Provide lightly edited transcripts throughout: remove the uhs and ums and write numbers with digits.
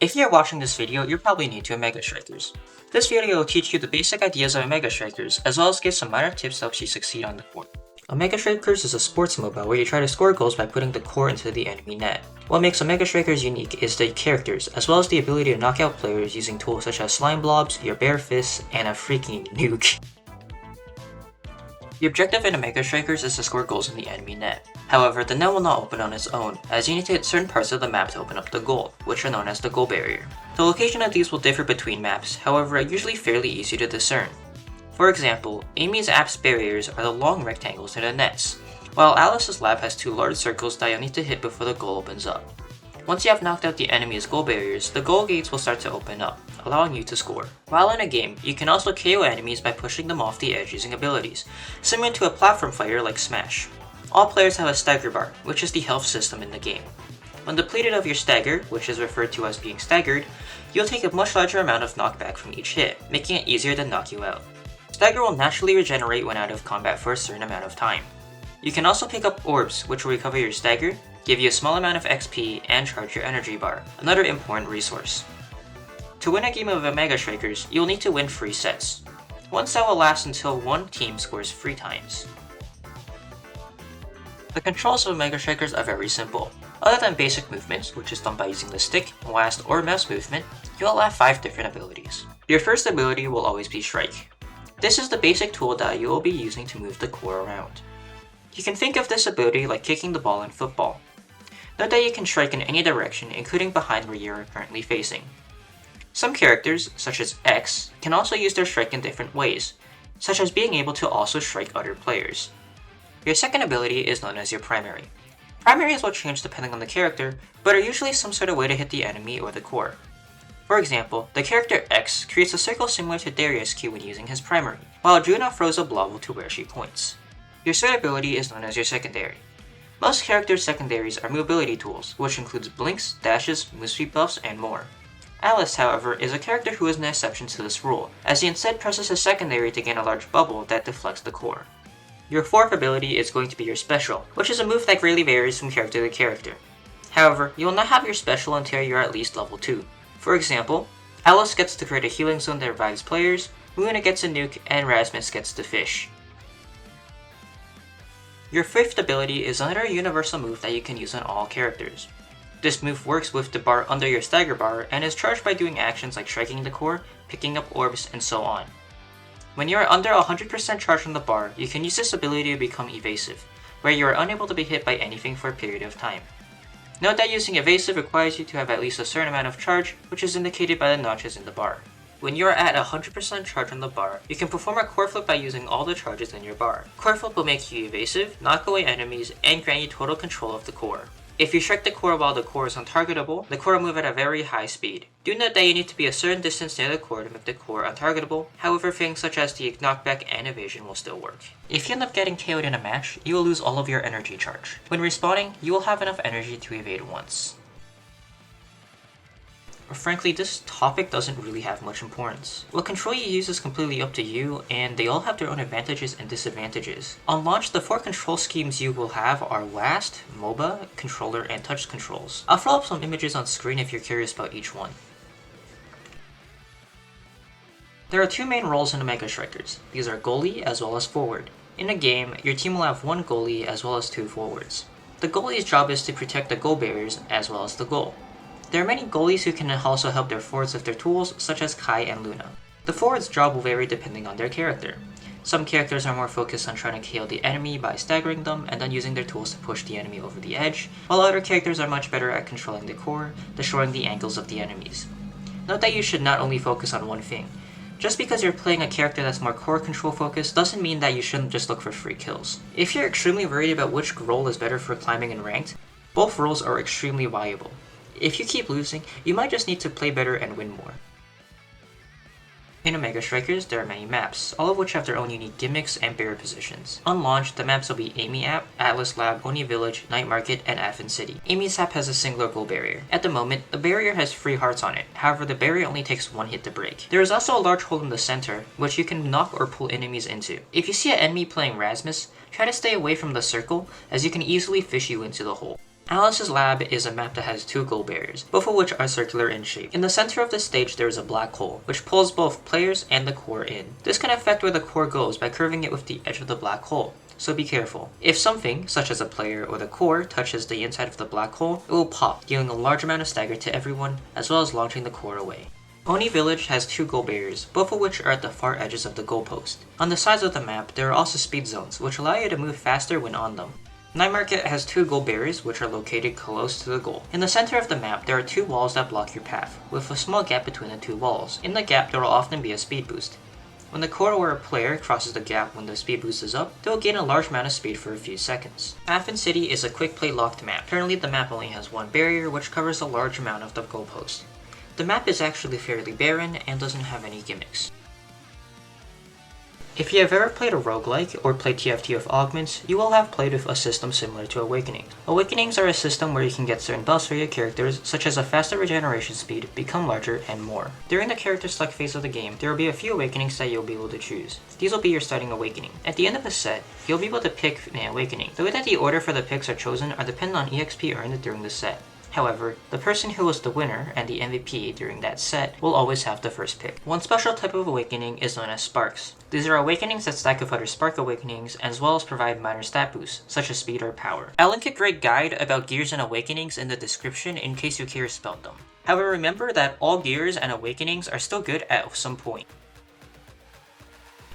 If you're watching this video, you're probably new to Omega Strikers. This video will teach you the basic ideas of Omega Strikers, as well as give some minor tips that help you succeed on the court. Omega Strikers is a sports MOBA where you try to score goals by putting the core into the enemy net. What makes Omega Strikers unique is the characters, as well as the ability to knock out players using tools such as slime blobs, your bare fists, and a freaking nuke. The objective in Omega Strikers is to score goals in the enemy net. However, the net will not open on its own, as you need to hit certain parts of the map to open up the goal, which are known as the goal barrier. The location of these will differ between maps, however are usually fairly easy to discern. For example, Amy's app's barriers are the long rectangles near the nets, while Alice's lab has two large circles that you'll need to hit before the goal opens up. Once you have knocked out the enemy's goal barriers, the goal gates will start to open up, allowing you to score. While in a game, you can also KO enemies by pushing them off the edge using abilities, similar to a platform fighter like Smash. All players have a stagger bar, which is the health system in the game. When depleted of your stagger, which is referred to as being staggered, you'll take a much larger amount of knockback from each hit, making it easier to knock you out. Stagger will naturally regenerate when out of combat for a certain amount of time. You can also pick up orbs, which will recover your stagger, give you a small amount of XP, and charge your energy bar, another important resource. To win a game of Omega Strikers, you'll need to win 3 sets. One set will last until one team scores 3 times. The controls of Omega Strikers are very simple. Other than basic movements, which is done by using the stick, blast, or mouse movement, you'll have 5 different abilities. Your first ability will always be Strike. This is the basic tool that you will be using to move the core around. You can think of this ability like kicking the ball in football. Note that you can strike in any direction, including behind where you are currently facing. Some characters, such as X, can also use their strike in different ways, such as being able to also strike other players. Your second ability is known as your primary. Primaries will change depending on the character, but are usually some sort of way to hit the enemy or the core. For example, the character X creates a circle similar to Darius Q when using his primary, while Juna throws a blob to where she points. Your third ability is known as your secondary. Most characters' secondaries are mobility tools, which includes blinks, dashes, move speed buffs, and more. Alice, however, is a character who is an exception to this rule, as he instead presses his secondary to gain a large bubble that deflects the core. Your fourth ability is going to be your special, which is a move that greatly varies from character to character. However, you will not have your special until you are at least level 2. For example, Alice gets to create a healing zone that revives players, Luna gets a nuke, and Rasmus gets to fish. Your fifth ability is another universal move that you can use on all characters. This move works with the bar under your stagger bar and is charged by doing actions like striking the core, picking up orbs, and so on. When you are under 100% charge on the bar, you can use this ability to become evasive, where you are unable to be hit by anything for a period of time. Note that using evasive requires you to have at least a certain amount of charge, which is indicated by the notches in the bar. When you are at 100% charge on the bar, you can perform a core flip by using all the charges in your bar. Core flip will make you evasive, knock away enemies, and grant you total control of the core. If you strike the core while the core is untargetable, the core will move at a very high speed. Do note that you need to be a certain distance near the core to make the core untargetable, however things such as the knockback and evasion will still work. If you end up getting KO'd in a match, you will lose all of your energy charge. When respawning, you will have enough energy to evade once. Frankly, this topic doesn't really have much importance. What control you use is completely up to you, and they all have their own advantages and disadvantages. On launch, the 4 control schemes you will have are LAST, MOBA, controller, and touch controls. I'll throw up some images on screen if you're curious about each one. There are 2 main roles in Omega Strikers. These are goalie as well as forward. In a game, your team will have 1 goalie as well as 2 forwards. The goalie's job is to protect the goal barriers as well as the goal. There are many goalies who can also help their forwards with their tools, such as Kai and Luna. The forward's job will vary depending on their character. Some characters are more focused on trying to KO the enemy by staggering them and then using their tools to push the enemy over the edge, while other characters are much better at controlling the core, destroying the angles of the enemies. Note that you should not only focus on one thing. Just because you're playing a character that's more core control focused doesn't mean that you shouldn't just look for free kills. If you're extremely worried about which role is better for climbing and ranked, both roles are extremely viable. If you keep losing, you might just need to play better and win more. In Omega Strikers, there are many maps, all of which have their own unique gimmicks and barrier positions. On launch, the maps will be Amy App, Atlas Lab, Oni Village, Night Market, and Athens City. Amy's app has a singular goal barrier. At the moment, the barrier has 3 hearts on it, however the barrier only takes 1 hit to break. There is also a large hole in the center, which you can knock or pull enemies into. If you see an enemy playing Rasmus, try to stay away from the circle, as you can easily fish you into the hole. Alice's Lab is a map that has two goal barriers, both of which are circular in shape. In the center of the stage there is a black hole, which pulls both players and the core in. This can affect where the core goes by curving it with the edge of the black hole, so be careful. If something, such as a player or the core, touches the inside of the black hole, it will pop, dealing a large amount of stagger to everyone, as well as launching the core away. Oni Village has two goal barriers, both of which are at the far edges of the goalpost. On the sides of the map, there are also speed zones, which allow you to move faster when on them. Night Market has two goal barriers which are located close to the goal. In the center of the map, there are two walls that block your path, with a small gap between the two walls. In the gap, there will often be a speed boost. When the core or a player crosses the gap when the speed boost is up, they will gain a large amount of speed for a few seconds. Athens City is a quick play locked map. Currently, the map only has one barrier, which covers a large amount of the goalpost. The map is actually fairly barren and doesn't have any gimmicks. If you have ever played a roguelike or played TFT with augments, you will have played with a system similar to Awakening. Awakenings are a system where you can get certain buffs for your characters, such as a faster regeneration speed, become larger, and more. During the character select phase of the game, there will be a few Awakenings that you'll be able to choose. These will be your starting Awakening. At the end of the set, you'll be able to pick an Awakening. The way that the order for the picks are chosen are dependent on EXP earned during the set. However, the person who was the winner and the MVP during that set will always have the first pick. One special type of awakening is known as sparks. These are awakenings that stack with other spark awakenings as well as provide minor stat boosts, such as speed or power. I'll link a great guide about gears and awakenings in the description in case you're curious about them. However, remember that all gears and awakenings are still good at some point.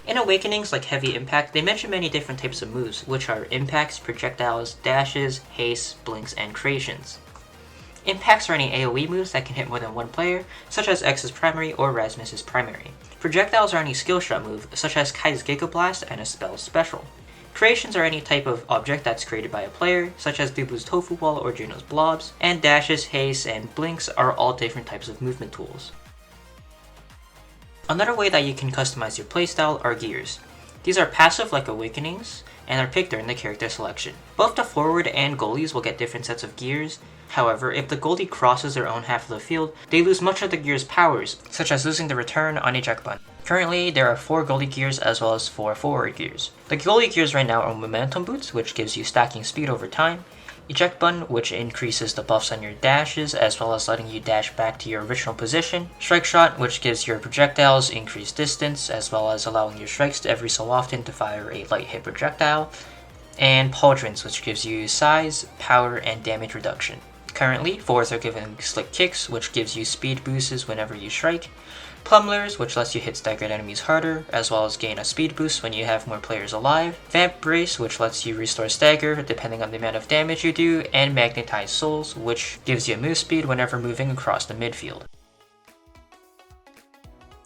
In Awakenings like Heavy Impact, they mention many different types of moves, which are impacts, projectiles, dashes, haste, blinks, and creations. Impacts are any AoE moves that can hit more than one player, such as X's primary or Rasmus's primary. Projectiles are any skill shot move, such as Kai's Giga Blast and a spell's special. Creations are any type of object that's created by a player, such as Dubu's Tofu Ball or Juno's Blobs, and dashes, haste, and blinks are all different types of movement tools. Another way that you can customize your playstyle are gears. These are passive like Awakenings, and are picked during the character selection. Both the forward and goalies will get different sets of gears. However, if the goalie crosses their own half of the field, they lose much of the gear's powers, such as losing the return on eject button. Currently, there are 4 goalie gears as well as 4 forward gears. The goalie gears right now are Momentum Boots, which gives you stacking speed over time, Eject Button, which increases the buffs on your dashes as well as letting you dash back to your original position, Strike Shot, which gives your projectiles increased distance as well as allowing your strikes every so often to fire a light hit projectile, and Pauldrons, which gives you size, power, and damage reduction. Currently, forwards are given Slick Kicks, which gives you speed boosts whenever you strike, Pummelers, which lets you hit staggered enemies harder, as well as gain a speed boost when you have more players alive, Vamp Brace, which lets you restore stagger depending on the amount of damage you do, and Magnetized Souls, which gives you move speed whenever moving across the midfield.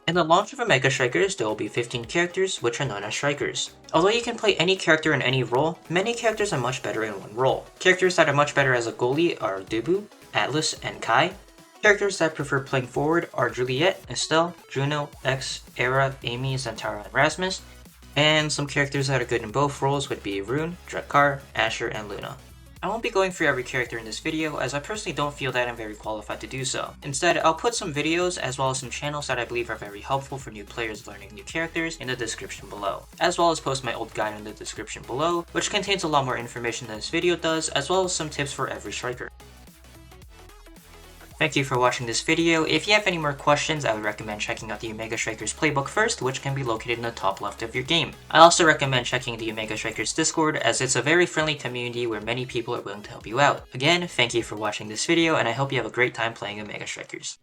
In the launch of Omega Strikers, there will be 15 characters, which are known as Strikers. Although you can play any character in any role, many characters are much better in one role. Characters that are much better as a goalie are Dubu, Atlas, and Kai. Characters that prefer playing forward are Juliet, Estelle, Juno, X, Era, Amy, Zantara, and Rasmus. And some characters that are good in both roles would be Rune, Drakkar, Asher, and Luna. I won't be going through every character in this video, as I personally don't feel that I'm very qualified to do so. Instead, I'll put some videos as well as some channels that I believe are very helpful for new players learning new characters in the description below, as well as post my old guide in the description below, which contains a lot more information than this video does, as well as some tips for every striker. Thank you for watching this video. If you have any more questions, I would recommend checking out the Omega Strikers playbook first, which can be located in the top left of your game. I also recommend checking the Omega Strikers Discord, as it's a very friendly community where many people are willing to help you out. Again, thank you for watching this video, and I hope you have a great time playing Omega Strikers.